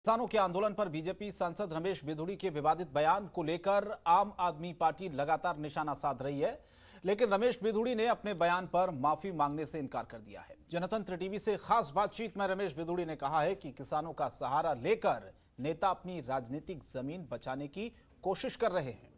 किसानों के आंदोलन पर बीजेपी सांसद रमेश बिधूड़ी के विवादित बयान को लेकर आम आदमी पार्टी लगातार निशाना साध रही है, लेकिन रमेश बिधूड़ी ने अपने बयान पर माफी मांगने से इनकार कर दिया है। जनतंत्र टीवी से खास बातचीत में रमेश बिधूड़ी ने कहा है कि किसानों का सहारा लेकर नेता अपनी राजनीतिक जमीन बचाने की कोशिश कर रहे हैं।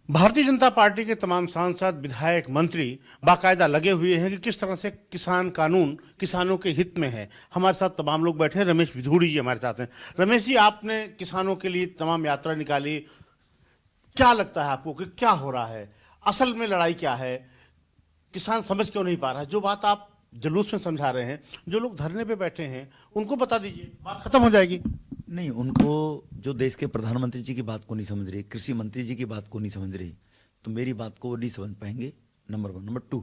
भारतीय जनता पार्टी के तमाम सांसद, विधायक, मंत्री बाकायदा लगे हुए हैं कि किस तरह से किसान कानून किसानों के हित में है। हमारे साथ तमाम लोग बैठे हैं। रमेश बिधूड़ी जी हमारे साथ हैं। रमेश जी, आपने किसानों के लिए तमाम यात्रा निकाली, क्या लगता है आपको कि क्या हो रहा है? असल में लड़ाई क्या है? किसान समझ क्यों नहीं पा रहा है? जो बात आप जुलूस में समझा रहे हैं, जो लोग धरने पे बैठे हैं, उनको बता दीजिए, बात खत्म हो जाएगी। नहीं, उनको जो देश के प्रधानमंत्री जी की बात को नहीं समझ रही, कृषि मंत्री जी की बात को नहीं समझ रही, तो मेरी बात को वो नहीं समझ पाएंगे, नंबर 1। नंबर 2,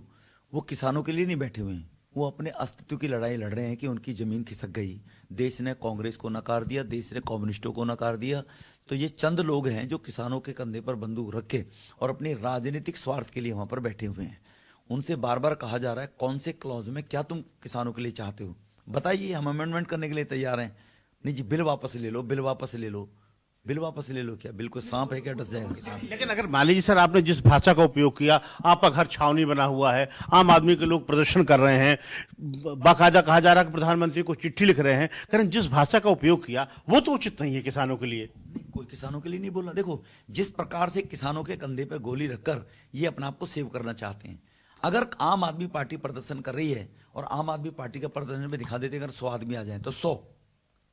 वो किसानों के लिए नहीं बैठे हुए हैं, वो अपने अस्तित्व की लड़ाई लड़ रहे हैं कि उनकी जमीन खिसक गई। देश ने कांग्रेस को नकार दिया, देश ने कम्युनिस्टों को नकार दिया, तो ये चंद लोग हैं जो किसानों के कंधे पर बंदूक रखे और अपने राजनीतिक स्वार्थ के लिए वहां पर बैठे हुए हैं। उनसे बार बार कहा जा रहा है, कौन से क्लॉज में क्या तुम किसानों के लिए चाहते हो, बताइए, हम अमेंडमेंट करने के लिए तैयार हैं। नहीं जी, बिल वापस ले लो, बिल वापस ले लो, बिल वापस ले लो। क्या बिल को सांप है क्या, डस जाएगा किसान? लेकिन अगर मान लीजिए सर, आपने जिस भाषा का उपयोग किया, आपका घर छावनी बना हुआ है, आम आदमी के लोग प्रदर्शन कर रहे हैं, बाकायदा कहा जा रहा है कि प्रधानमंत्री को चिट्ठी लिख रहे हैं, लेकिन जिस भाषा का उपयोग किया वो तो उचित नहीं है किसानों के लिए। नहीं, कोई किसानों के लिए नहीं बोला। देखो, जिस प्रकार से किसानों के कंधे पर गोली रखकर ये अपने आप को सेव करना चाहते हैं, अगर आम आदमी पार्टी प्रदर्शन कर रही है और आम आदमी पार्टी का प्रदर्शन में दिखा देते अगर 100 आदमी आ जाए तो 100,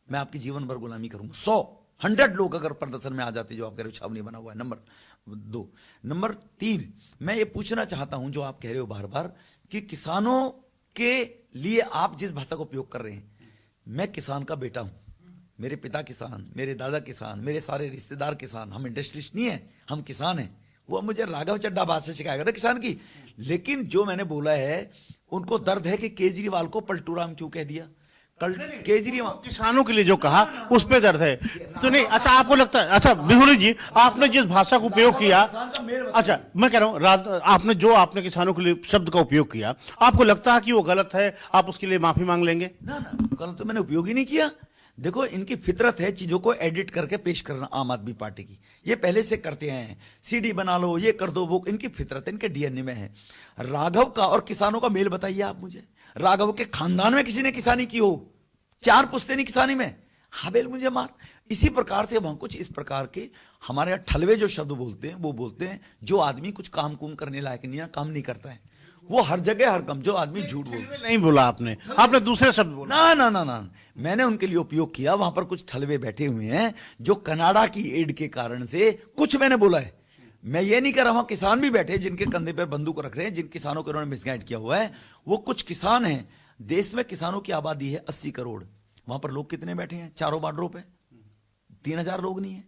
मैं आपकी जीवन भर गुलामी करूंगा। 100 लोग अगर प्रदर्शन में आ जाते, जो आप कह रहे हो छावनी बना हुआ है, नंबर 2। नंबर 3, मैं ये पूछना चाहता हूं, जो आप कह रहे हो बार बार कि किसानों के लिए आप जिस भाषा का उपयोग कर रहे हैं, मैं किसान का बेटा हूं, मेरे पिता किसान, मेरे दादा किसान, मेरे सारे रिश्तेदार किसान, हम इंडस्ट्रियलिस्ट नहीं है, हम किसान हैं। वो मुझे राघव चड्ढा भाषा सिखाएगा ना किसान की। लेकिन जो मैंने बोला है, उनको दर्द है कि केजरीवाल को पलटू राम क्यों कह दिया। कल केजरीवाल किसानों के लिए जो कहा उस पे दर्द है तो नहीं। अच्छा, आपको लगता है, अच्छा बिधूड़ी जी, आपने जिस भाषा का उपयोग किया, अच्छा मैं कह रहा हूँ, आपने किसानों के लिए शब्द का उपयोग किया, आपको लगता है कि वो गलत है, आप उसके लिए माफी मांग लेंगे? ना, गलत तो मैंने उपयोग ही नहीं किया। देखो, इनकी फितरत है चीजों को एडिट करके पेश करना। आम आदमी पार्टी की ये पहले से करते हैं, सीडी बना लो, ये कर दो, वो इनकी फितरत है, इनके डीएनए में है। राघव का और किसानों का मेल बताइए आप मुझे। राघव के खानदान में किसी ने किसानी की हो? 4 पुश्ते किसानी में, हाबेल मुझे मार। इसी प्रकार से वहां कुछ इस प्रकार के हमारे यहाँ ठलवे जो शब्द बोलते हैं, वो बोलते हैं जो आदमी कुछ काम कुम करने लायक नहीं है, काम नहीं करता है, वो हर जगह हर कम, जो आदमी झूठ बोलता है। नहीं बोला आपने दूसरे शब्द बोला। ना, मैंने उनके लिए उपयोग किया। वहां पर कुछ ठलवे बैठे हुए हैं जो कनाडा की एड के कारण से कुछ मैंने बोला है। मैं ये नहीं कह रहा, वहां किसान भी बैठे जिनके कंधे पर बंदूक रख रहे हैं, जिन किसानों को उन्होंने मिसगाइड किया हुआ है, वो कुछ किसान हैं। देश में किसानों की आबादी है 80 करोड़। वहां पर लोग कितने बैठे हैं? चारों बॉर्डरों पे 3000 लोग नहीं है।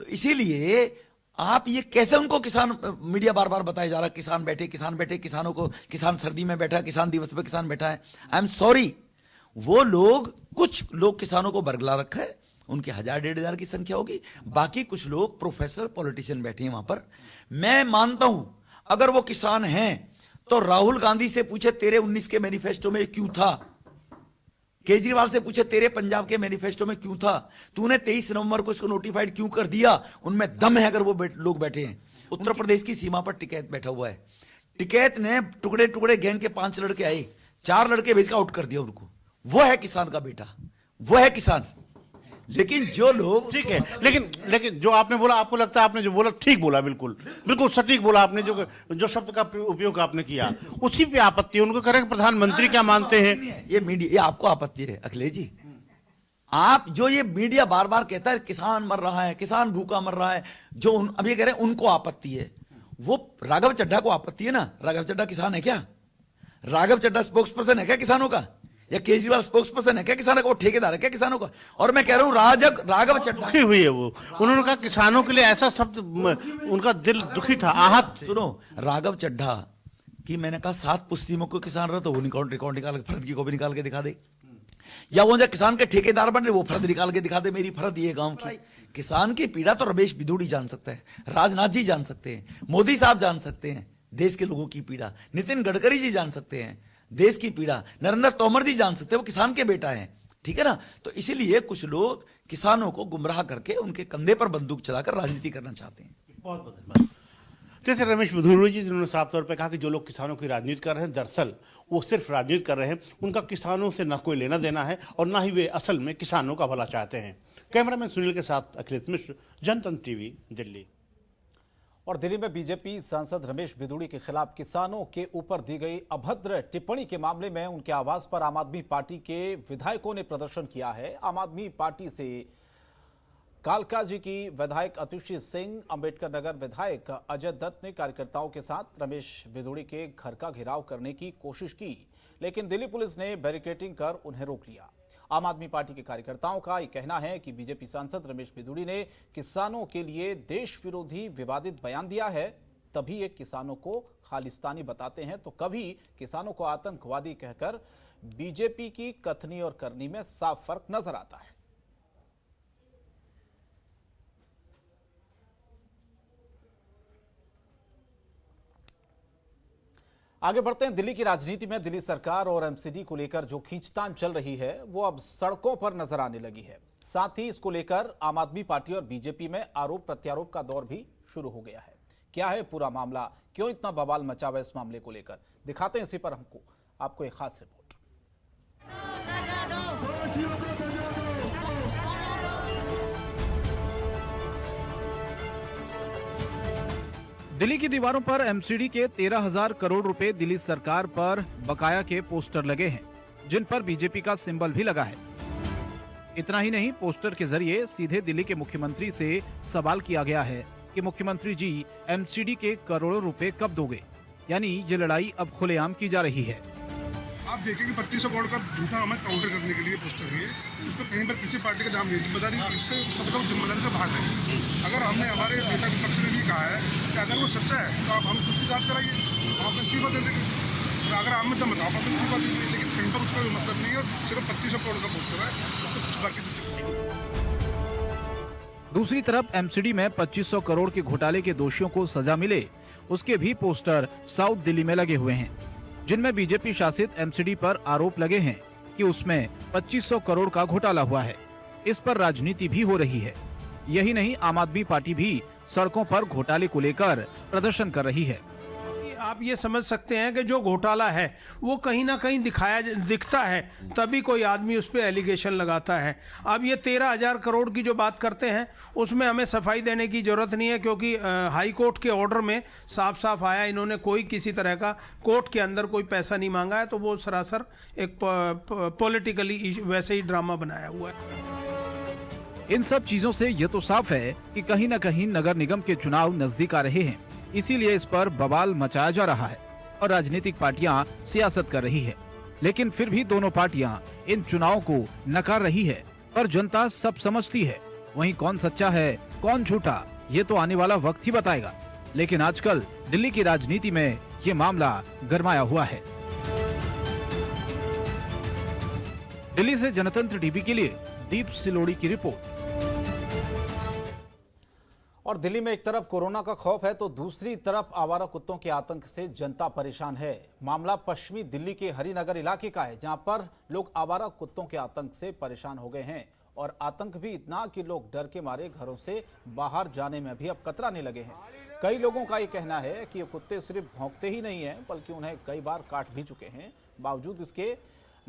तो इसीलिए आप ये कैसे उनको किसान, मीडिया बार बार बताया जा रहा है किसान बैठे, किसानों को, किसान सर्दी में बैठा है, किसान दिवस पे किसान बैठा है। आई एम सॉरी, वो लोग, कुछ लोग किसानों को बरगला रखा है, उनके 1000-1500 की संख्या होगी, बाकी कुछ लोग प्रोफेशनल पॉलिटिशियन बैठे हैं वहां पर। मैं मानता हूं, अगर वो किसान हैं तो राहुल गांधी से पूछे तेरे 19 के मैनिफेस्टो में क्यों था, केजरीवाल से पूछे तेरे पंजाब के मैनिफेस्टो में क्यों था, तूने 23 नवंबर को इसको नोटिफाइड क्यों कर दिया। उनमें दम है अगर वो लोग बैठे हैं। उत्तर प्रदेश की सीमा पर टिकैत बैठा हुआ है, टिकैत ने टुकड़े टुकड़े गैंग के 5 लड़के आए, 4 लड़के भेज के आउट कर दिया उनको। वो है किसान का बेटा, वो है किसान। लेकिन जो लोग, ठीक है, लेकिन जो आपने बोला, आपको लगता है आपने जो बोला ठीक बोला, बिल्कुल सटीक बोला आपने। जो शब्द का उपयोग आपने किया, उसी पे आपत्ति है। उनको करें प्रधानमंत्री क्या मानते हैं? ये मीडिया, ये आपको आपत्ति है अखिलेश जी। आप जो ये मीडिया बार बार कहता है किसान मर रहा है, किसान भूखा मर रहा है, जो अब ये कह रहे हैं उनको आपत्ति है, वो राघव चड्ढा को आपत्ति है ना। राघव चड्ढा किसान है क्या? राघव चड्ढा स्पोक्स पर्सन है क्या किसानों का? या केजरीवाल स्पोक्स पर्सन है क्या किसानों का? वो ठेकेदार है क्या किसानों का? और मैं कह रहा हूं राघव चड्ढा दुखी हुई है वो। उन्होंने कहा किसानों के लिए ऐसा शब्द, उनका दिल दुखी था, आहत। सुनो, राघव चड्ढा की मैंने कहा 7 पुश्तियों को किसान रहा, तो वो रिकॉर्ड निकाल के, फर्द की कॉपी निकाल के दिखा दे। या वो जो किसान के ठेकेदार बन रहे, वो फर्द निकाल के दिखा दे, मेरी फर्द ये गांव की। किसान की पीड़ा तो रमेश बिधूड़ी जान सकता है, राजनाथ जी जान सकते हैं, मोदी साहब जान सकते हैं देश के लोगों की पीड़ा, नितिन गडकरी जी जान सकते हैं देश की पीड़ा, नरेंद्र तोमर जी जान सकते हैं, वो किसान के बेटा हैं। ठीक है ना। तो इसीलिए कुछ लोग किसानों को गुमराह करके उनके कंधे पर बंदूक चलाकर राजनीति करना चाहते हैं। बहुत बहुत धन्यवाद। जैसे रमेश बिधूड़ी जी जिन्होंने साफ तौर पे कहा कि जो लोग किसानों की राजनीति कर रहे हैं, दरअसल वो सिर्फ राजनीति कर रहे हैं, उनका किसानों से ना कोई लेना देना है और ना ही वे असल में किसानों का भला चाहते हैं। कैमरामैन सुनील के साथ अखिलेश मिश्र, जनतंत्र टीवी, दिल्ली। और दिल्ली में बीजेपी सांसद रमेश बिधूड़ी के खिलाफ किसानों के ऊपर दी गई अभद्र टिप्पणी के मामले में उनके आवास पर आम आदमी पार्टी के विधायकों ने प्रदर्शन किया है। आम आदमी पार्टी से कालकाजी की विधायक अतिशी सिंह, अंबेडकर नगर विधायक अजय दत्त ने कार्यकर्ताओं के साथ रमेश बिधूड़ी के घर का घेराव करने की कोशिश की, लेकिन दिल्ली पुलिस ने बैरिकेडिंग कर उन्हें रोक लिया। आम आदमी पार्टी के कार्यकर्ताओं का यह कहना है कि बीजेपी सांसद रमेश बिधूड़ी ने किसानों के लिए देश विरोधी विवादित बयान दिया है, तभी ये किसानों को खालिस्तानी बताते हैं तो कभी किसानों को आतंकवादी कहकर बीजेपी की कथनी और करनी में साफ फर्क नजर आता है। आगे बढ़ते हैं। दिल्ली की राजनीति में दिल्ली सरकार और एमसीडी को लेकर जो खींचतान चल रही है वो अब सड़कों पर नजर आने लगी है। साथ ही इसको लेकर आम आदमी पार्टी और बीजेपी में आरोप प्रत्यारोप का दौर भी शुरू हो गया है। क्या है पूरा मामला, क्यों इतना बवाल मचा हुआ इस मामले को लेकर, दिखाते हैं इसी पर आपको एक खास रिपोर्ट। दिल्ली की दीवारों पर एमसीडी के 13,000 करोड़ रुपए दिल्ली सरकार पर बकाया के पोस्टर लगे हैं, जिन पर बीजेपी का सिंबल भी लगा है। इतना ही नहीं, पोस्टर के जरिए सीधे दिल्ली के मुख्यमंत्री से सवाल किया गया है कि मुख्यमंत्री जी एमसीडी के करोड़ों रुपए कब दोगे। यानी ये लड़ाई अब खुलेआम की जा रही है। आप देखेंगे 2500 करोड़ का झूठा हमें काउंटर करने के लिए पोस्टर दिए, इसमें कहीं पर किसी पार्टी का नाम नहीं, जिम्मेदारी इससे सब लोग जिम्मेदारी से भाग है। अगर हमने हमारे नेता विपक्ष ने भी कहा है कि अगर वो सच्चा है तो आप हम कुछ भी जांच कराइए, हम अपने इस्तीफा दे देंगे, और अगर आप में दम बताओ आप अपने इस्तीफा दीजिए, लेकिन कहीं पर उसका मतलब नहीं है। सिर्फ 2500 करोड़ का पोस्टर है, उसको कुछ बाकी दूसरी तरफ एमसीडी में 2500 करोड़ के घोटाले के दोषियों को सजा मिले, उसके भी पोस्टर साउथ दिल्ली में लगे हुए हैं, जिनमें बीजेपी शासित एमसीडी पर आरोप लगे हैं कि उसमें 2500 करोड़ का घोटाला हुआ है। इस पर राजनीति भी हो रही है। यही नहीं, आम आदमी पार्टी भी सड़कों पर घोटाले को लेकर प्रदर्शन कर रही है। आप ये समझ सकते हैं कि जो घोटाला है वो कहीं ना कहीं दिखता है, तभी कोई आदमी उस पर एलिगेशन लगाता है। अब ये 13,000 करोड़ की जो बात करते हैं उसमें हमें सफाई देने की ज़रूरत नहीं है, क्योंकि हाई कोर्ट के ऑर्डर में साफ साफ आया, इन्होंने कोई किसी तरह का कोर्ट के अंदर कोई पैसा नहीं मांगा है, तो वो सरासर एक पॉलिटिकली वैसे ही ड्रामा बनाया हुआ है। इन सब चीजों से ये तो साफ है कि कहीं न कहीं नगर निगम के चुनाव नजदीक आ रहे हैं, इसीलिए इस पर बवाल मचाया जा रहा है और राजनीतिक पार्टियां सियासत कर रही है। लेकिन फिर भी दोनों पार्टियां इन चुनावों को नकार रही है, पर जनता सब समझती है। वहीं कौन सच्चा है कौन झूठा, ये तो आने वाला वक्त ही बताएगा। लेकिन आजकल दिल्ली की राजनीति में ये मामला गरमाया हुआ है। दिल्ली से जनतंत्र टीवी के लिए दीप सिलोड़ी की रिपोर्ट। और दिल्ली में एक तरफ कोरोना का खौफ है तो दूसरी तरफ आवारा कुत्तों के आतंक से जनता परेशान है। मामला पश्चिमी दिल्ली के हरिनगर इलाके का है, जहां पर लोग आवारा कुत्तों के आतंक से परेशान हो गए हैं और आतंक भी इतना कि लोग डर के मारे घरों से बाहर जाने में भी अब कतराने लगे हैं। कई लोगों का ये कहना है कि ये कुत्ते सिर्फ भौंकते ही नहीं हैं, बल्कि उन्हें कई बार काट भी चुके हैं। बावजूद इसके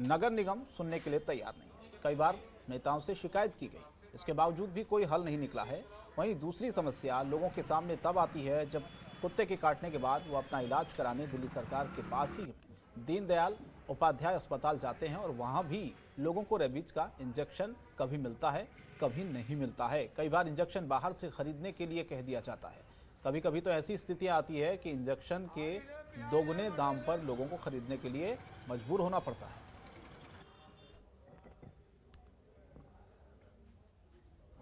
नगर निगम सुनने के लिए तैयार नहीं है। कई बार नेताओं से शिकायत की गई, इसके बावजूद भी कोई हल नहीं निकला है। वहीं दूसरी समस्या लोगों के सामने तब आती है जब कुत्ते के काटने के बाद वो अपना इलाज कराने दिल्ली सरकार के पास ही दीनदयाल उपाध्याय अस्पताल जाते हैं और वहां भी लोगों को रेबीज का इंजेक्शन कभी मिलता है कभी नहीं मिलता है। कई बार इंजेक्शन बाहर से खरीदने के लिए कह दिया जाता है। कभी कभी तो ऐसी स्थितियां आती है कि इंजेक्शन के दोगुने दाम पर लोगों को खरीदने के लिए मजबूर होना पड़ता है।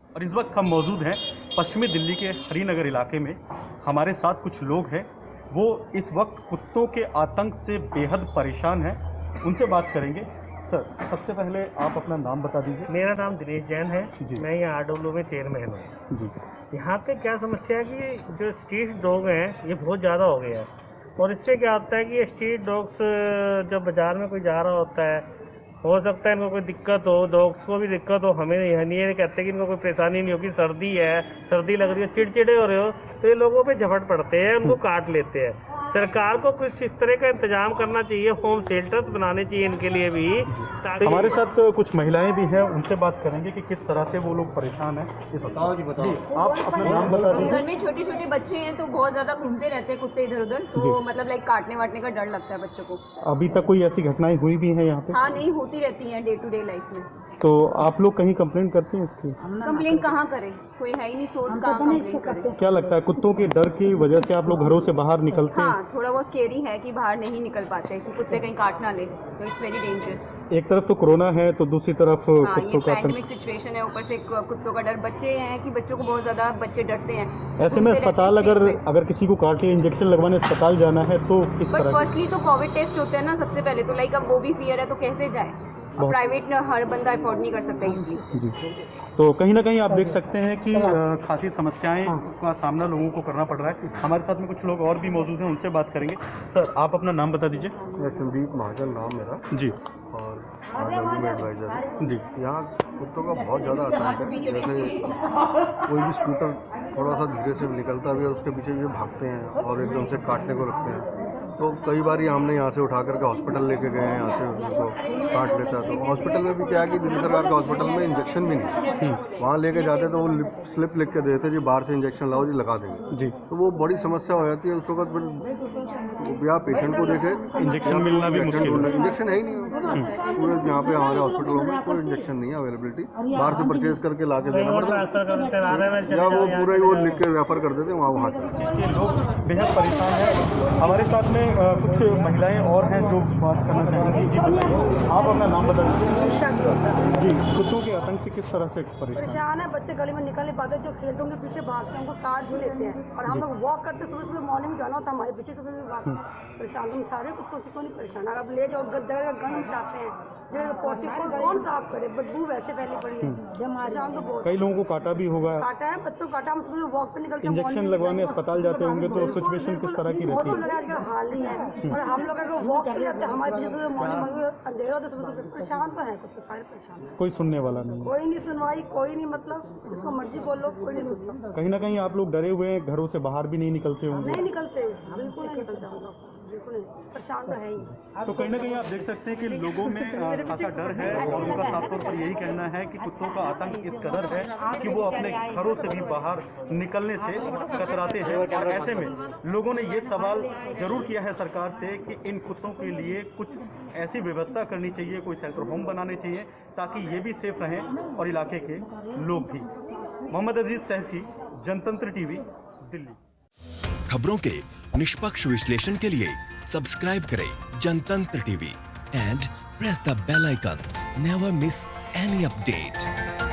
और इस वक्त हम मौजूद हैं पश्चिमी दिल्ली के हरिनगर इलाके में। हमारे साथ कुछ लोग हैं, वो इस वक्त कुत्तों के आतंक से बेहद परेशान हैं। उनसे बात करेंगे। सर, सबसे पहले आप अपना नाम बता दीजिए। मेरा नाम दिनेश जैन है, मैं यहाँ आरडब्ल्यू में चेयरमैन हूँ जी। यहाँ पे क्या समस्या है कि जो स्ट्रीट डॉग हैं ये बहुत ज़्यादा हो गया है, और इससे क्या होता है कि ये स्ट्रीट डॉग्स जब बाज़ार में कोई जा रहा होता है हो सकता है इनको कोई दिक्कत हो, डॉग्स को भी दिक्कत हो, हमें नहीं ये कहते कि इनको कोई परेशानी नहीं होगी, सर्दी है, सर्दी लग रही है, चिड़चिड़े हो रहे हो तो ये लोगों पे झपट पड़ते हैं, उनको काट लेते हैं। सरकार को कुछ इस तरह का इंतजाम करना चाहिए, होम शेल्टर्स बनाने चाहिए इनके लिए भी। हमारे साथ कुछ महिलाएं भी हैं, उनसे बात करेंगे कि किस तरह से वो लोग परेशान हैं। बताओ जी, बताओ। आप अपना नाम बता दीजिए। घर में छोटे छोटे बच्चे हैं तो बहुत ज्यादा घूमते रहते हैं कुत्ते इधर उधर, तो मतलब लाइक काटने वाटने का डर लगता है बच्चों को। अभी तक कोई ऐसी घटनाएं हुई भी हैं यहाँ पे? हाँ, नहीं होती रहती हैं डे टू डे लाइफ में। तो आप लोग कहीं कंप्लेंट करते हैं इसकी? कंप्लेन कहाँ करें, कोई है ही नहीं सोर्स, कहाँ कंप्लेन करें। क्या लगता है कुत्तों के डर की वजह से आप लोग घरों से बाहर निकलते हैं? हाँ, थोड़ा बहुत स्केरी है कि बाहर नहीं निकल पाते कि कुत्ते कहीं काट ना ले, तो इट्स वेरी डेंजरस। एक तरफ तो कोरोना है तो दूसरी तरफ हाँ, कुत्तों ये का पैंडेमिक सिचुएशन है, ऊपर से कुत्तों का डर। बच्चे हैं कि बच्चों को बहुत ज्यादा बच्चे डरते हैं। ऐसे में अस्पताल अगर किसी को काटे, इंजेक्शन लगवाने अस्पताल जाना है तो किस बट तरह? फर्स्टली तो कोविड टेस्ट होते हैं ना सबसे पहले, तो लाइक अब वो भी फियर है तो कैसे जाए, और प्राइवेट हर बंदा अफोर्ड नहीं कर सकता इसलिए। जी, तो कहीं ना कहीं आप देख सकते हैं कि खासी समस्याएं का सामना लोगों को करना पड़ रहा है। हमारे साथ में कुछ लोग और भी मौजूद हैं, उनसे बात करेंगे। सर, आप अपना नाम बता दीजिए। मैं संदीप महाजन नाम मेरा जी, और आरडब्ल्यू में एडवाइजर जी। यहाँ कुत्तों का बहुत ज़्यादा आतंक है। जैसे कोई भी स्कूटर थोड़ा सा धीरे से निकलता भी है, उसके पीछे भी भागते हैं और एकदम से काटने को रखते हैं। तो कई बार हमने यहाँ से उठा करके हॉस्पिटल लेके गए हैं, यहाँ से उनको काट लेता है। तो हॉस्पिटल में भी क्या है कि दिल्ली सरकार के हॉस्पिटल में इंजेक्शन भी नहीं, वहाँ लेके जाते तो वो स्लिप लिख के देते जी बाहर से इंजेक्शन लाओ जी, लगा देंगे जी। तो वो बड़ी समस्या हो जाती है उस वक्त। फिर या पेशेंट को देखे, इंजेक्शन मिलना भी मुश्किल है। इंजेक्शन है ही नहीं पूरे यहाँ पे हमारे हॉस्पिटलों में कोई इंजेक्शन नहीं है अवेलेबिलिटी, बाहर से परचेज करके ला के देना पड़ता है, या वो पूरा ही वो लिख के रेफर कर देते हैं वहाँ से। लोग बेहद परेशान हैं। हमारे साथ में कुछ महिलाएं और हैं जो बात करना चाहेंगी। जी बताइए, आप अपना नाम बता दीजिए। जी, कुत्तों के आतंक से किस तरह से परेशान है? बच्चे गली में निकल नहीं पाते, जो खेलते हैं पीछे भागते हैं, उनको काट भी लेते हैं। और हम लोग वॉक करते सुबह सुबह मॉर्निंग में जाना होता है, हमारे पीछे सुबह सुबह भागते हैं। परेशान तुम सारे कुत्तों से क्यों नहीं परेशान? अब ले जाओ जगह गंद मिटाते हैं, पोटी को कौन साफ करे, बदबू वैसे फैली पड़ी है। परेशान तो बहुत, कई लोगों को काटा भी होगा, काटा है बच्चों काटा। हम सुबह वॉक पे निकलते हैं, इंजेक्शन लगवाने अस्पताल जाते होंगे, तो सिचुएशन किस तरह की रहती है? आजकल हाल नहीं है। और हम लोग अगर वॉक पे जाते हैं, हमारे पीछे सुबह मॉर्निंग अंधेरा होता है, सुबह परेशान तो है, कुछ सारे परेशान है। कोई सुनने वाला नहीं, कोई नहीं सुनवाई, कोई नहीं, मतलब जिसको मर्जी बोल लो, कोई नहीं सुनता। कहीं ना कहीं आप लोग डरे हुए हैं, घरों से बाहर भी नहीं निकलते होंगे? नहीं निकलते, बिल्कुल नहीं निकलते हम लोग, बिल्कुल नहीं, परेशान तो है ही। तो कहीं ना कहीं आप देख सकते हैं कि लोगों में खासा डर है, और उनका साफ तौर पर यही कहना है कि कुत्तों का आतंक इस कदर है कि वो अपने घरों से भी बाहर निकलने से कतराते हैं। और ऐसे में लोगों ने ये सवाल जरूर किया है सरकार से कि इन कुत्तों के लिए कुछ ऐसी व्यवस्था करनी चाहिए, कोई शेल्टर होम बनाने चाहिए, ताकि ये भी सेफ रहें और इलाके के लोग भी। मोहम्मद अजीज सहसी, जनतंत्र टीवी, दिल्ली। खबरों के निष्पक्ष विश्लेषण के लिए सब्सक्राइब करें Jantantra TV and press the bell icon. Never miss any update.